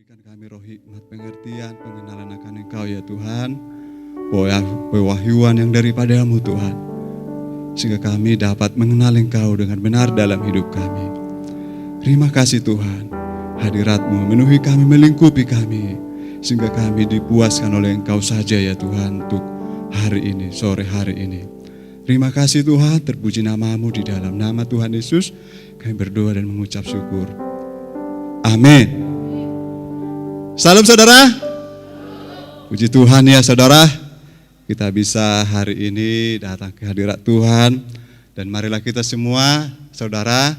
berikan kami roh hikmat, pengertian, pengenalan akan Engkau ya Tuhan. Pewahyuan yang daripadamu Tuhan, sehingga kami dapat mengenal Engkau dengan benar dalam hidup kami. Terima kasih Tuhan, hadirat-Mu memenuhi kami, melingkupi kami, sehingga kami dipuaskan oleh Engkau saja ya Tuhan untuk hari ini, sore hari ini. Terima kasih Tuhan, terpuji nama-Mu, di dalam nama Tuhan Yesus kami berdoa dan mengucap syukur. Amin. Salam saudara. Puji Tuhan ya saudara, kita bisa hari ini datang ke hadirat Tuhan. Dan marilah kita semua saudara,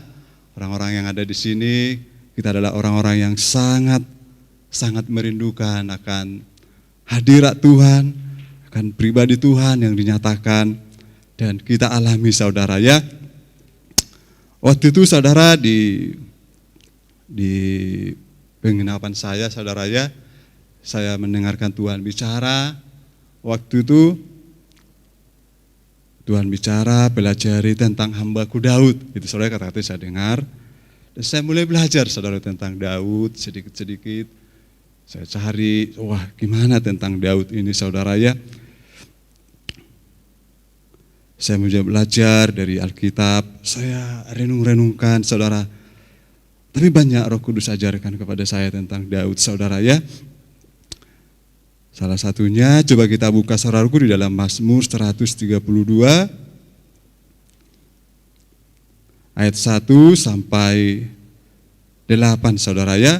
orang-orang yang ada di sini, kita adalah orang-orang yang sangat merindukan akan hadirat Tuhan, akan pribadi Tuhan yang dinyatakan dan kita alami saudara ya. Waktu itu saudara di penginapan saya saudara ya, saya mendengarkan Tuhan bicara. Waktu itu Tuhan bicara, pelajari tentang hamba-Ku Daud. Itu saudara, kata-kata saya dengar. Dan saya mulai belajar saudara tentang Daud sedikit-sedikit. Saya cari, wah gimana tentang Daud ini saudara ya. Saya mulai belajar dari Alkitab, saya renung-renungkan saudara. Tapi banyak Roh Kudus ajarkan kepada saya tentang Daud saudara ya. Salah satunya coba kita buka saudaraku di dalam Mazmur 132 ayat 1 sampai 8 saudara ya.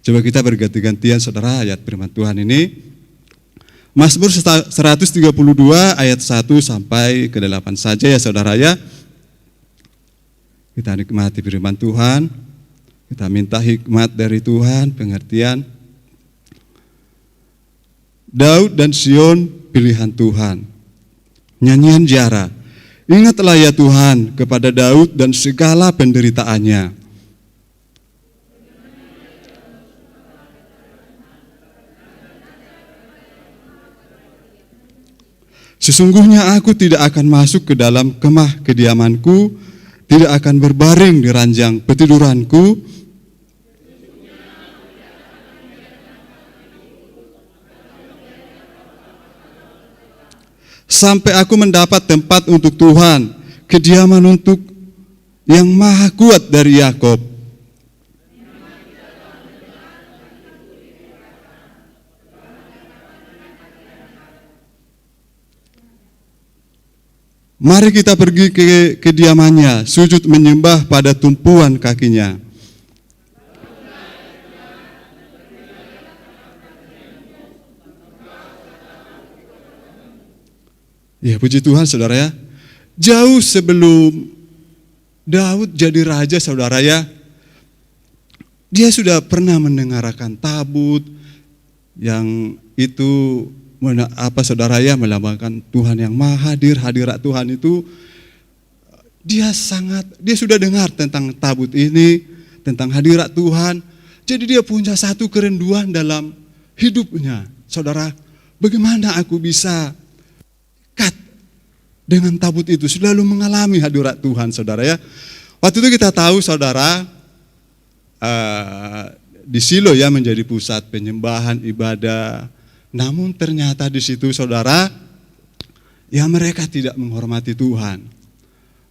Coba kita berganti-gantian saudara ayat firman Tuhan ini. Mazmur 132 ayat 1 sampai ke 8 saja ya saudara ya. Kita nikmati firman Tuhan, kita minta hikmat dari Tuhan, pengertian. Daud dan Sion, pilihan Tuhan. Nyanyian Jara. Ingatlah ya Tuhan kepada Daud dan segala penderitaannya. Sesungguhnya aku tidak akan masuk ke dalam kemah kediamanku, tidak akan berbaring di ranjang petiduranku. Sampai aku mendapat tempat untuk Tuhan, kediaman untuk yang maha kuat dari Yakob. Mari kita pergi ke kediamannya, sujud menyembah pada tumpuan kakinya. Ya puji Tuhan saudara ya. Jauh sebelum Daud jadi raja saudara ya, dia sudah pernah mendengarkan tabut yang itu saudara ya, melambangkan Tuhan yang maha hadir, hadirat Tuhan itu. Dia sudah dengar tentang tabut ini, tentang hadirat Tuhan. Jadi dia punya satu kerinduan dalam hidupnya. Saudara, bagaimana aku bisa dekat dengan tabut itu, selalu mengalami hadirat Tuhan saudara ya. Waktu itu kita tahu saudara, di Shilo ya menjadi pusat penyembahan ibadah. Namun ternyata di situ saudara, ya mereka tidak menghormati Tuhan.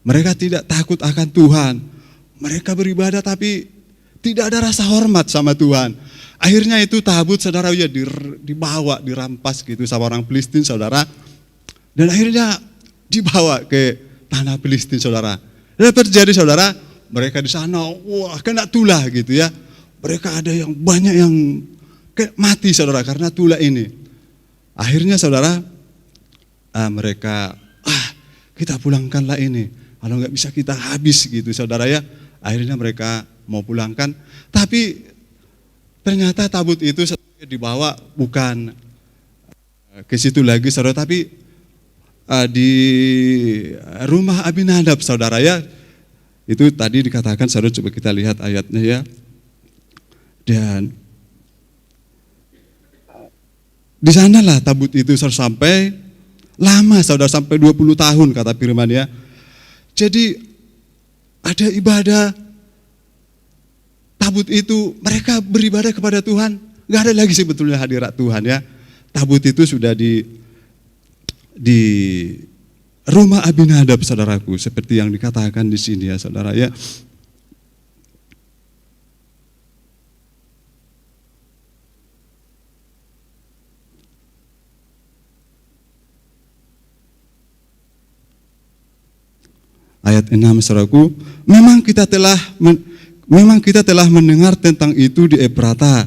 Mereka tidak takut akan Tuhan. Mereka beribadah tapi tidak ada rasa hormat sama Tuhan. Akhirnya itu tabut saudara ya dibawa, dirampas gitu sama orang Filistin saudara. Dan akhirnya dibawa ke tanah Filistin saudara. Dan terjadi saudara, mereka di sana wah kena tulah gitu ya. Mereka ada yang banyak yang mati saudara karena tulah ini. Akhirnya saudara, mereka kita pulangkanlah ini. Kalau nggak bisa kita habis gitu saudara ya. Akhirnya mereka mau pulangkan. Tapi ternyata tabut itu dibawa bukan ke situ lagi saudara, tapi di rumah Abinadab saudara ya. Itu tadi dikatakan saudara, coba kita lihat ayatnya ya. Dan di sanalah tabut itu sampai lama saudara, sampai 20 tahun kata firman ya. Jadi ada ibadah tabut itu mereka beribadah kepada Tuhan, nggak ada lagi sebetulnya hadirat Tuhan ya. Tabut itu sudah di rumah Abinadab, saudaraku, seperti yang dikatakan di sini ya, saudara ya. Ayat 6, saudaraku, memang kita telah mendengar tentang itu di Efrata,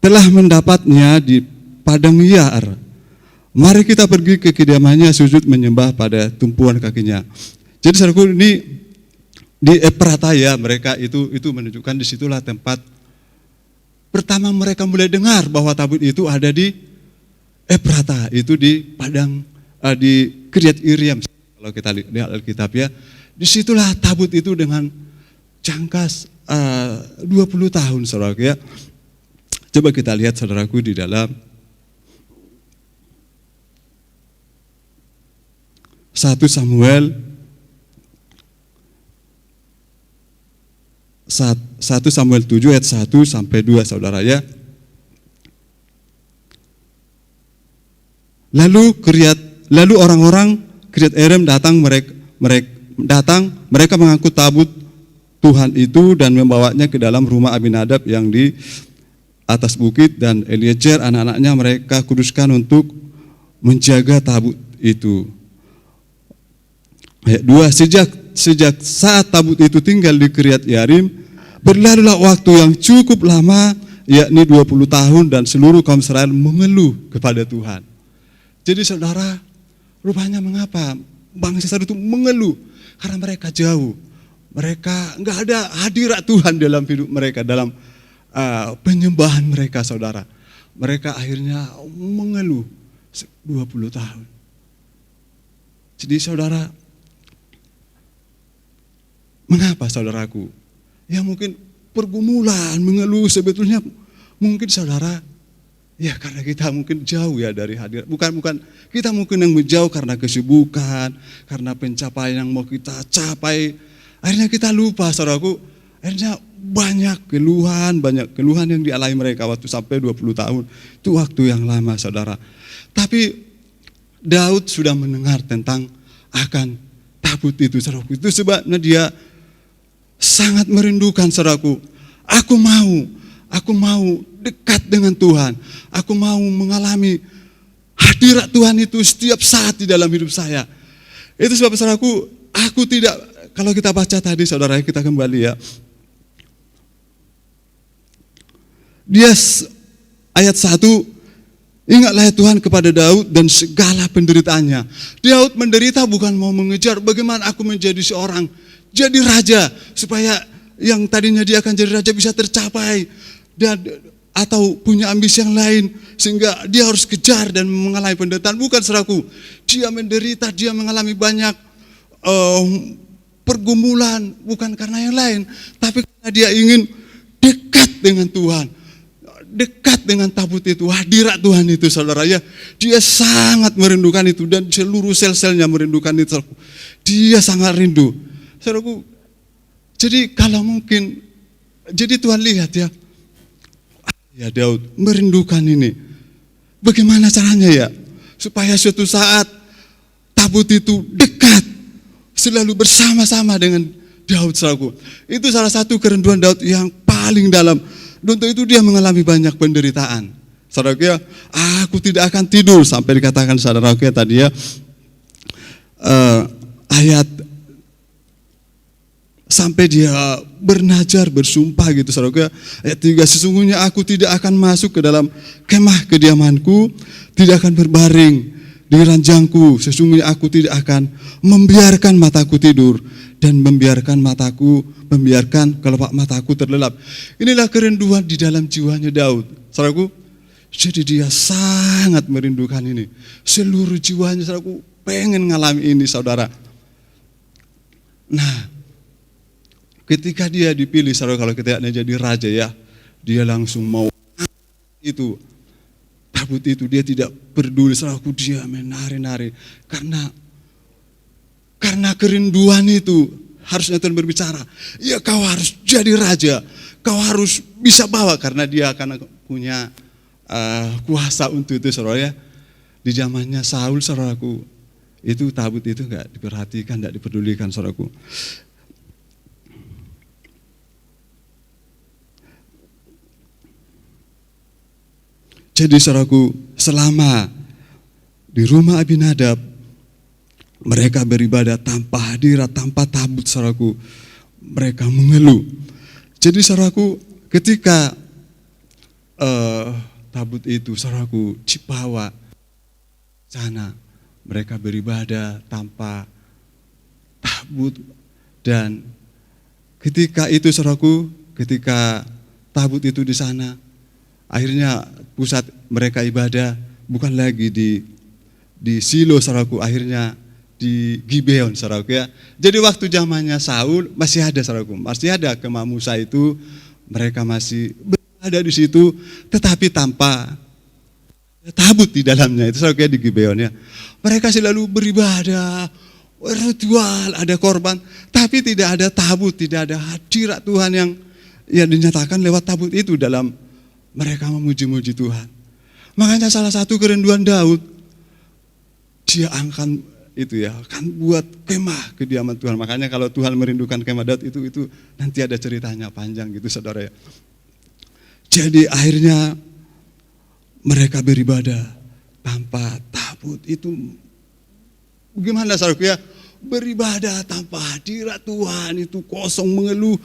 telah mendapatnya di padang Yair. Mari kita pergi ke kediamannya, sujud menyembah pada tumpuan kakinya. Jadi saudaraku, ini di Efrata ya, mereka itu menunjukkan disitulah tempat pertama mereka mulai dengar bahwa tabut itu ada di Efrata, itu di padang di Kiryat Iriam. Kalau kita lihat Alkitab ya, disitulah tabut itu dengan jangka 20 tahun, saudaraku ya. Coba kita lihat, saudaraku, di dalam 1 Samuel 7 ayat 1 sampai 2, saudara ya. Lalu orang-orang Kiryat Yearim mereka mengangkut tabut Tuhan itu dan membawanya ke dalam rumah Abinadab yang di atas bukit, dan Eliezer anak-anaknya mereka kuduskan untuk menjaga tabut itu. Ayat 2, sejak saat tabut itu tinggal di Kiryat Yearim, berlalulah waktu yang cukup lama, yakni 20 tahun, dan seluruh kaum Israel mengeluh kepada Tuhan. Jadi saudara, rupanya mengapa bangsa Israel itu mengeluh? Karena mereka jauh, mereka enggak ada hadirat Tuhan dalam hidup mereka, dalam penyembahan mereka, saudara. Mereka akhirnya mengeluh 20 tahun. Jadi saudara, mengapa saudaraku? Ya mungkin pergumulan, mengeluh sebetulnya mungkin saudara, ya karena kita mungkin jauh ya dari hadirat. Bukan kita mungkin yang menjauh karena kesibukan, karena pencapaian yang mau kita capai. Akhirnya kita lupa, saudaraku. Akhirnya banyak keluhan yang dialami mereka waktu sampai 20 tahun. Itu waktu yang lama, saudara. Tapi Daud sudah mendengar tentang akan tabut itu, saudaraku. Itu sebabnya dia sangat merindukan, saudaraku. Aku mau dekat dengan Tuhan. Aku mau mengalami hadirat Tuhan itu setiap saat di dalam hidup saya. Itu sebab, saudaraku, aku tidak, kalau kita baca tadi, saudara, kita kembali ya. Dia ayat 1, ingatlah ya Tuhan kepada Daud dan segala penderitaannya. Daud menderita bukan mau mengejar bagaimana aku menjadi seorang, jadi raja, supaya yang tadinya dia akan jadi raja bisa tercapai, dan atau punya ambisi yang lain sehingga dia harus kejar dan mengalami penderitaan. Bukan, saudaraku, dia menderita, dia mengalami banyak pergumulan, bukan karena yang lain, tapi karena dia ingin dekat dengan Tuhan, dekat dengan tabut itu, hadirat Tuhan itu, saudara ya. Dia sangat merindukan itu, dan seluruh sel-selnya merindukan itu. Dia sangat rindu, saudaraku. Jadi kalau mungkin, jadi Tuhan lihat ya, Daud merindukan ini. Bagaimana caranya ya, supaya suatu saat tabut itu dekat, selalu bersama-sama dengan Daud, saudaraku. Itu salah satu kerinduan Daud yang paling dalam. Untuk itu dia mengalami banyak penderitaan. Saudaraku ya, aku tidak akan tidur, sampai dikatakan, saudaraku ya, tadi ya, ayat sampai dia bernazar, bersumpah gitu, saudaraku ya. Ayat 3, sesungguhnya aku tidak akan masuk ke dalam kemah kediamanku, tidak akan berbaring di ranjangku, sesungguhnya aku tidak akan membiarkan mataku tidur dan membiarkan kelopak mataku terlelap. Inilah kerinduan di dalam jiwanya Daud, saudaraku. Jadi dia sangat merindukan ini, seluruh jiwanya, saudaraku, pengen ngalami ini, saudara. Nah, ketika dia dipilih, saudara, kalau kita jadi raja ya, dia langsung mau itu tabut itu, dia tidak peduli, saudaraku, dia menari-nari karena kerinduan itu. harusnya Tuhan berbicara, ya kau harus jadi raja, kau harus bisa bawa, karena dia akan punya kuasa untuk itu, saudara ya. Di zamannya Saul, saudaraku, itu tabut itu enggak diperhatikan, enggak dipedulikan, saudaraku. Jadi saudaraku, selama di rumah Abinadab, mereka beribadah tanpa hadirat, tanpa tabut, saudaraku. Mereka mengeluh. Jadi saudaraku, ketika tabut itu, saudaraku, dibawa sana, mereka beribadah tanpa tabut. Dan ketika itu, saudaraku, ketika tabut itu di sana, akhirnya pusat mereka ibadah bukan lagi di Silo, saudaraku, akhirnya di Gibeon, saudaraku ya. Jadi waktu zamannya Saul masih ada, saudaraku, masih ada kemah Musa itu, mereka masih berada di situ, tetapi tanpa tabut di dalamnya itu, saudaraku ya, di Gibeon ya. Mereka selalu beribadah, ritual, ada korban, tapi tidak ada tabut, tidak ada hadirat Tuhan yang dinyatakan lewat tabut itu dalam mereka memuji-muji Tuhan. Makanya salah satu kerinduan Daud, dia akan buat kemah kediaman Tuhan. Makanya kalau Tuhan merindukan kemah Daud itu nanti ada ceritanya panjang gitu, saudara ya. Jadi akhirnya mereka beribadah tanpa tabut itu. Bagaimana, saudaraku ya? Beribadah tanpa hadirat Tuhan itu kosong, mengeluh,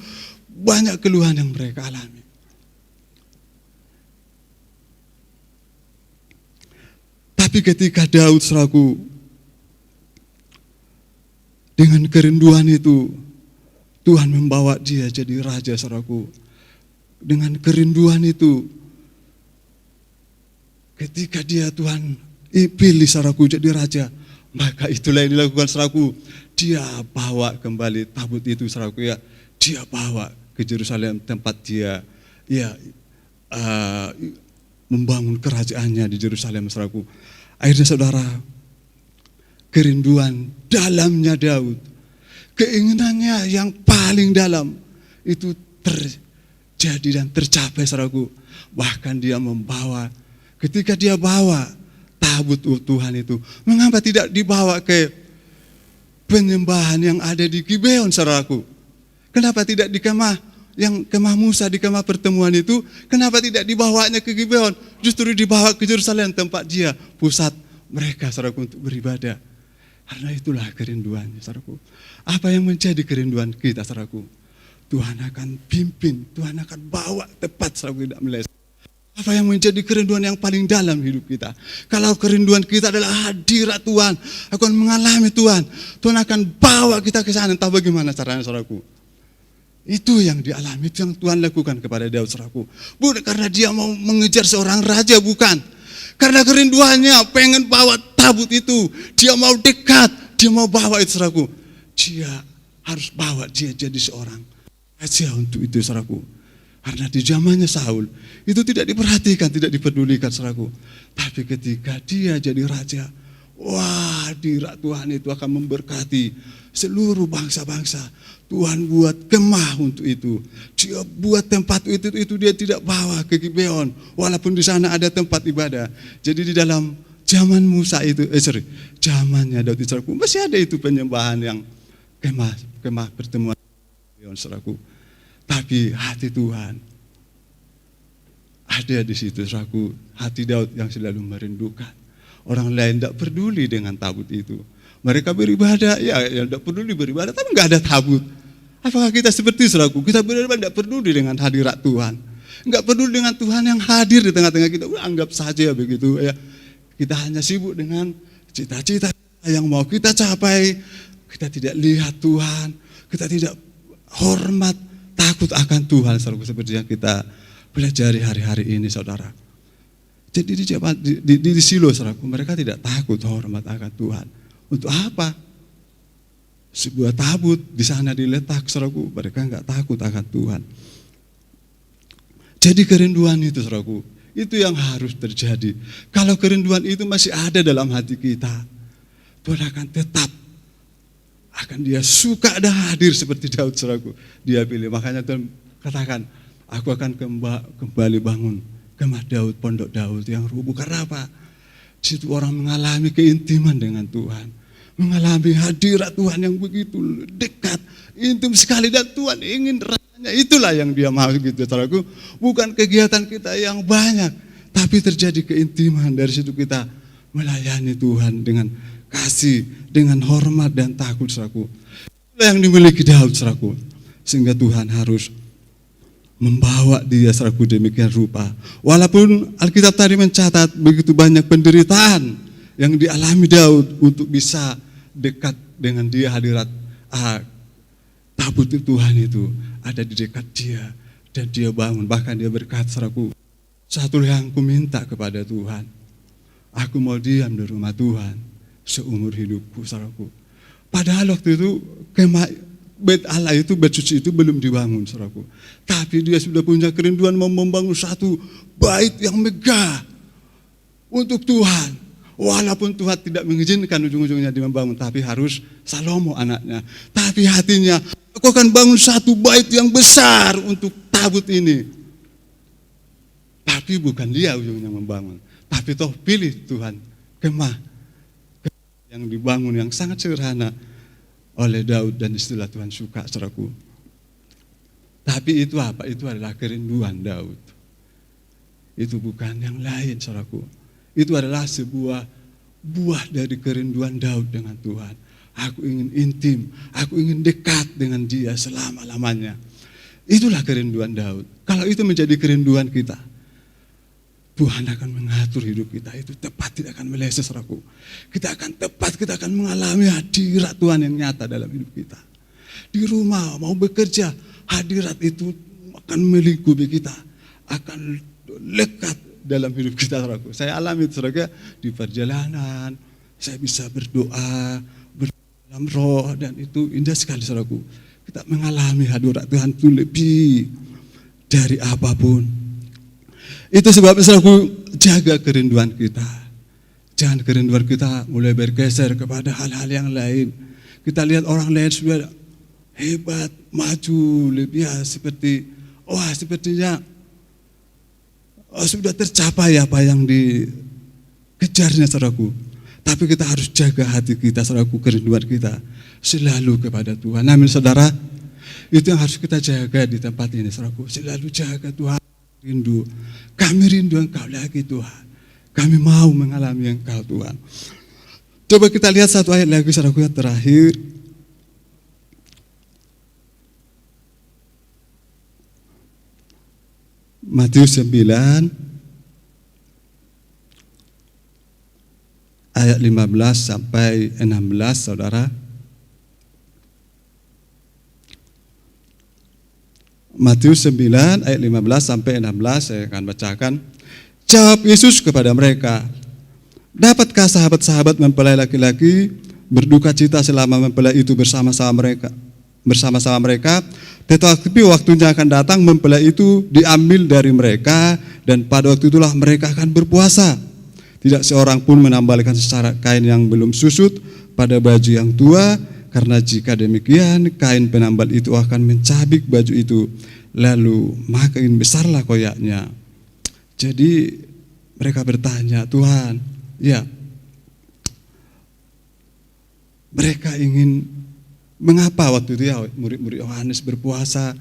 banyak keluhan yang mereka alami. Tapi ketika Daud, saudaraku, dengan kerinduan itu, Tuhan membawa dia jadi raja, saudaraku. Dengan kerinduan itu, ketika dia Tuhan pilih, saudaraku, jadi raja, maka itulah yang dilakukan, saudaraku. Dia bawa kembali tabut itu, saudaraku ya. Dia bawa ke Yerusalem, tempat dia membangun kerajaannya di Yerusalem, saudaraku. Akhirnya, saudara, kerinduan dalamnya Daud, keinginannya yang paling dalam itu terjadi dan tercapai, saudaraku. Bahkan dia membawa, ketika dia bawa tabut Tuhan itu, mengapa tidak dibawa ke penyembahan yang ada di Gibeon, saudaraku? Kenapa tidak di kemah Musa, di kemah pertemuan itu, kenapa tidak dibawanya ke Gibeon? Justru dibawa ke Yerusalem, tempat dia pusat mereka, saudaraku, untuk beribadah. Karena itulah kerinduannya, saudaraku. Apa yang menjadi kerinduan kita, saudaraku? Tuhan akan pimpin, Tuhan akan bawa tepat, saudaraku, tidak meleset. Apa yang menjadi kerinduan yang paling dalam hidup kita? Kalau kerinduan kita adalah hadirat Tuhan, akan mengalami Tuhan, Tuhan akan bawa kita ke sana. Entah bagaimana caranya, saudaraku. Itu yang dialami, itu yang Tuhan lakukan kepada Daud, saudaraku. Bukan karena dia mau mengejar seorang raja, bukan. Karena kerinduannya pengen bawa tabut itu, dia mau dekat, dia mau bawa itu, saudaraku. Dia harus bawa dia jadi seorang raja untuk itu, saudaraku. Karena di zamannya Saul itu tidak diperhatikan, tidak dipedulikan, saudaraku. Tapi ketika dia jadi raja, wah, hadirat Tuhan itu akan memberkati seluruh bangsa-bangsa. Tuhan buat kemah untuk itu. Dia buat tempat itu dia tidak bawa ke Gibeon, walaupun di sana ada tempat ibadah. Jadi di dalam zaman Musa itu, zamannya Daud itu, masih ada itu penyembahan yang kemah pertemuan, saudaraku. Tapi hati Tuhan ada di situ, saudaraku. Hati Daud yang selalu merindukan. Orang lain tidak peduli dengan tabut itu. Mereka beribadah, tidak peduli beribadah, tapi nggak ada tabut. Apakah kita seperti, saudaraku? Kita beribadah tidak peduli dengan hadirat Tuhan, nggak peduli dengan Tuhan yang hadir di tengah-tengah kita. Anggap saja begitu ya. Kita hanya sibuk dengan cita-cita yang mau kita capai. Kita tidak lihat Tuhan, kita tidak hormat, takut akan Tuhan, saudaraku, seperti yang kita pelajari hari-hari ini, saudara. Jadi di Silo, saudaraku, mereka tidak takut hormat akan Tuhan. Untuk apa? Sebuah tabut di sana diletak, saudaraku, mereka enggak takut akan Tuhan. Jadi kerinduan itu, saudaraku, itu yang harus terjadi. Kalau kerinduan itu masih ada dalam hati kita, Tuhan akan tetap akan dia suka dan hadir seperti Daud, saudaraku. Dia pilih. Makanya Tuhan katakan, aku akan kembali bangun kemah Daud, pondok Daud yang rubuh. Karena apa? Di situ orang mengalami keintiman dengan Tuhan, mengalami hadirat Tuhan yang begitu dekat, intim sekali, dan Tuhan ingin rasanya. Itulah yang dia mau gitu, saudaraku. Bukan kegiatan kita yang banyak, tapi terjadi keintiman. Dari situ kita melayani Tuhan dengan kasih, dengan hormat dan takut, saudaraku. Itulah yang dimiliki Daud, saudaraku. Sehingga Tuhan harus membawa dia, saudaraku, demikian rupa. Walaupun Alkitab tadi mencatat begitu banyak penderitaan yang dialami Daud untuk bisa dekat dengan dia, hadirat tabut Tuhan itu ada di dekat dia, dan dia bangun. Bahkan dia berkata, saudaraku, satu yang ku minta kepada Tuhan, aku mau diam di rumah Tuhan seumur hidupku, saudaraku. Padahal waktu itu kemah bait Allah itu, bait suci itu belum dibangun, saudaraku. Tapi dia sudah punya kerinduan mau membangun satu bait yang megah untuk Tuhan. Walaupun Tuhan tidak mengizinkan ujung-ujungnya dia membangun, tapi harus Salomo anaknya. Tapi hatinya, aku akan bangun satu bait yang besar untuk tabut ini. Tapi bukan dia ujungnya membangun, tapi toh pilih Tuhan kemah yang dibangun yang sangat sederhana oleh Daud, dan istilah Tuhan suka, saudaraku. Tapi itu apa? Itu adalah kerinduan Daud. Itu bukan yang lain, saudaraku. Itu adalah sebuah buah dari kerinduan Daud dengan Tuhan. Aku ingin intim, aku ingin dekat dengan dia selama-lamanya. Itulah kerinduan Daud. Kalau itu menjadi kerinduan kita, Tuhan akan mengatur hidup kita itu tepat, tidak akan meleset, saudaraku. Kita akan tepat, kita akan mengalami hadirat Tuhan yang nyata dalam hidup kita. Di rumah, mau bekerja, hadirat itu akan melingkupi kita, akan lekat dalam hidup kita, saudaraku. Saya alami itu, saudara, di perjalanan, saya bisa berdoa dalam roh, dan itu indah sekali, saudaraku. Kita mengalami hadirat Tuhan itu lebih dari apapun. Itu sebabnya, saudaraku, jaga kerinduan kita. Jangan kerinduan kita mulai bergeser kepada hal-hal yang lain. Kita lihat orang lain sudah hebat, maju, lebih sepertinya sudah tercapai apa yang dikejarnya, saudaraku. Tapi kita harus jaga hati kita, saudaraku, kerinduan kita selalu kepada Tuhan. Amin, saudara. Itu yang harus kita jaga di tempat ini, saudaraku. Selalu jaga Tuhan. Rindu, kami rindu Engkau lagi, Tuhan. Kami mau mengalami Engkau, Tuhan. Coba kita lihat satu ayat lagi, saudaraku, yang terakhir. Matius 9 ayat 15 sampai 16, saudara. Matius 9 ayat 15 sampai 16, saya akan bacakan. Jawab Yesus kepada mereka, dapatkah sahabat-sahabat mempelai laki-laki berduka cita selama mempelai itu bersama-sama mereka? Tetapi waktunya akan datang mempelai itu diambil dari mereka, dan pada waktu itulah mereka akan berpuasa. Tidak seorang pun menambahkan secara kain yang belum susut pada baju yang tua, karena jika demikian kain penambal itu akan mencabik baju itu, lalu makin besarlah koyaknya. Jadi mereka bertanya, Tuhan, ya, mereka ingin, mengapa waktu itu ya murid-murid Yohanes berpuasa?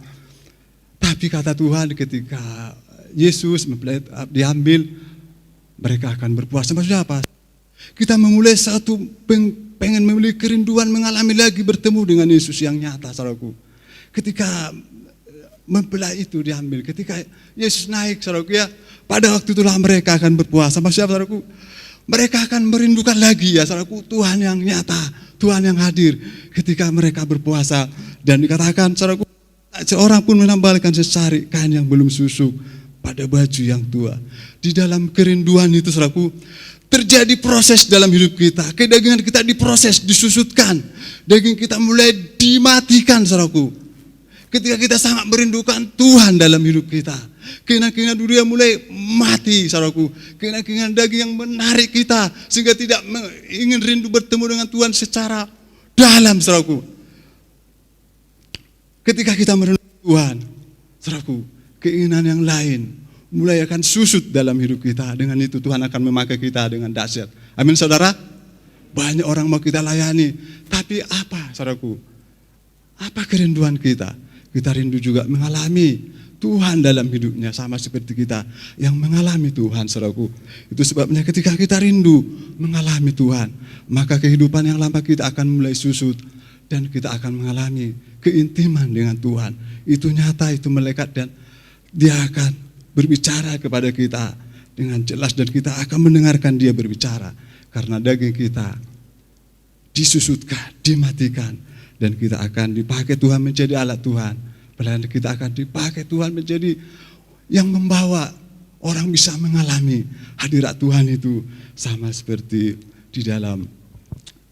Tapi kata Tuhan, ketika Yesus diambil, mereka akan berpuasa. Maksudnya apa? Kita memulai satu pengen memiliki kerinduan mengalami lagi bertemu dengan Yesus yang nyata, saudaraku. Ketika mempelai itu diambil, ketika Yesus naik, saudaraku, ya, pada waktu itulah mereka akan berpuasa. Maksudnya, saudaraku, mereka akan merindukan lagi, ya, saudaraku, Tuhan yang nyata, Tuhan yang hadir ketika mereka berpuasa. Dan dikatakan, saudaraku, seorang pun menambahkan secari kain yang belum susuk pada baju yang tua. Di dalam kerinduan itu, saudaraku, terjadi proses dalam hidup kita. Kedagingan kita diproses, disusutkan. Daging kita mulai dimatikan, saudaraku. Ketika kita sangat merindukan Tuhan dalam hidup kita, keinginan-keinginan dunia mulai mati, saudaraku. Keinginan-keinginan daging yang menarik kita, sehingga tidak ingin rindu bertemu dengan Tuhan secara dalam, saudaraku. Ketika kita merenungkan Tuhan, saudaraku, keinginan yang lain mulai akan susut dalam hidup kita. Dengan itu Tuhan akan memakai kita dengan dahsyat. Amin, saudara. Banyak orang mau kita layani, tapi apa, saudaraku? Apa kerinduan kita? Kita rindu juga mengalami Tuhan dalam hidupnya, sama seperti kita yang mengalami Tuhan, saudaraku. Itu sebabnya ketika kita rindu mengalami Tuhan, maka kehidupan yang lama kita akan mulai susut dan kita akan mengalami keintiman dengan Tuhan. Itu nyata, itu melekat, dan Dia akan berbicara kepada kita dengan jelas dan kita akan mendengarkan Dia berbicara. Karena daging kita disusutkan, dimatikan, dan kita akan dipakai Tuhan menjadi alat Tuhan. Pelayanan kita akan dipakai Tuhan menjadi yang membawa orang bisa mengalami hadirat Tuhan itu, sama seperti di dalam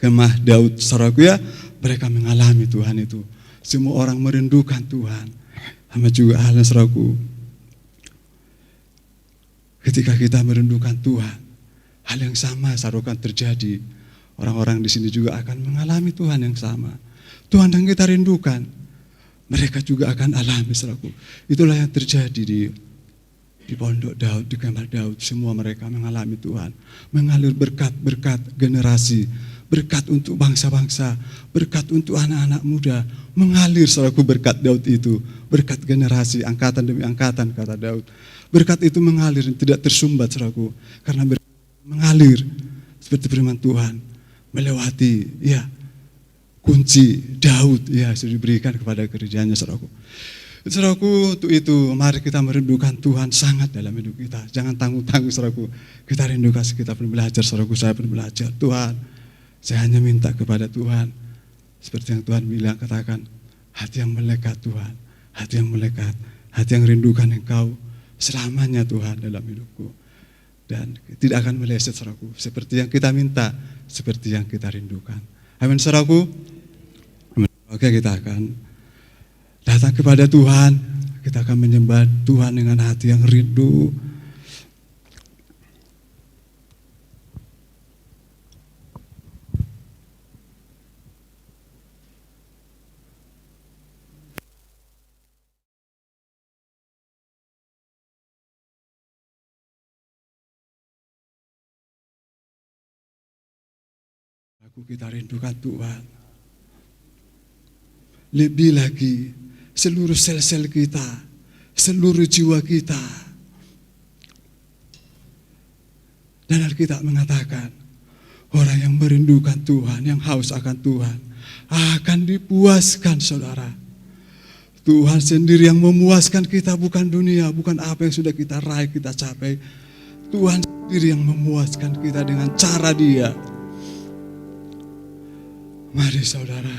kemah Daud, saudaraku ya, mereka mengalami Tuhan itu. Semua orang merindukan Tuhan. Sama juga halnya, saudaraku, ketika kita merindukan Tuhan, hal yang sama saudaraku akan terjadi. Orang-orang di sini juga akan mengalami Tuhan yang sama. Tuhan yang kita rindukan, mereka juga akan alami, saudaraku. Itulah yang terjadi di pondok Daud, di kemah Daud. Semua mereka mengalami Tuhan. Mengalir berkat-berkat generasi, berkat untuk bangsa-bangsa, berkat untuk anak-anak muda. Mengalir, saudaraku, berkat Daud itu. Berkat generasi, angkatan demi angkatan, kata Daud. Berkat itu mengalir, tidak tersumbat, saudaraku. Karena mengalir seperti firman Tuhan, melewati, ya, kunci Daud, ya, sudah diberikan kepada kerjanya, saudaraku. Saudaraku, untuk itu mari kita merindukan Tuhan sangat dalam hidup kita. Jangan tanggung-tanggung, saudaraku. Kita rindukan, kita pun belajar, saudaraku, saya pun belajar. Tuhan, saya hanya minta kepada Tuhan, seperti yang Tuhan bilang, katakan, hati yang melekat Tuhan, hati yang melekat, hati yang rindukan Engkau selamanya Tuhan dalam hidupku. Dan tidak akan meleset, saudaraku, seperti yang kita minta, seperti yang kita rindukan. Amin, saudaraku. Oke, kita akan datang kepada Tuhan. Kita akan menyembah Tuhan dengan hati yang rindu. Kita rindukan Tuhan. Lebih lagi, seluruh sel-sel kita, seluruh jiwa kita. Dan Alkitab mengatakan, orang yang merindukan Tuhan, yang haus akan Tuhan, akan dipuaskan, saudara. Tuhan sendiri yang memuaskan kita, bukan dunia, bukan apa yang sudah kita raih, kita capai. Tuhan sendiri yang memuaskan kita dengan cara Dia. Mari, saudara,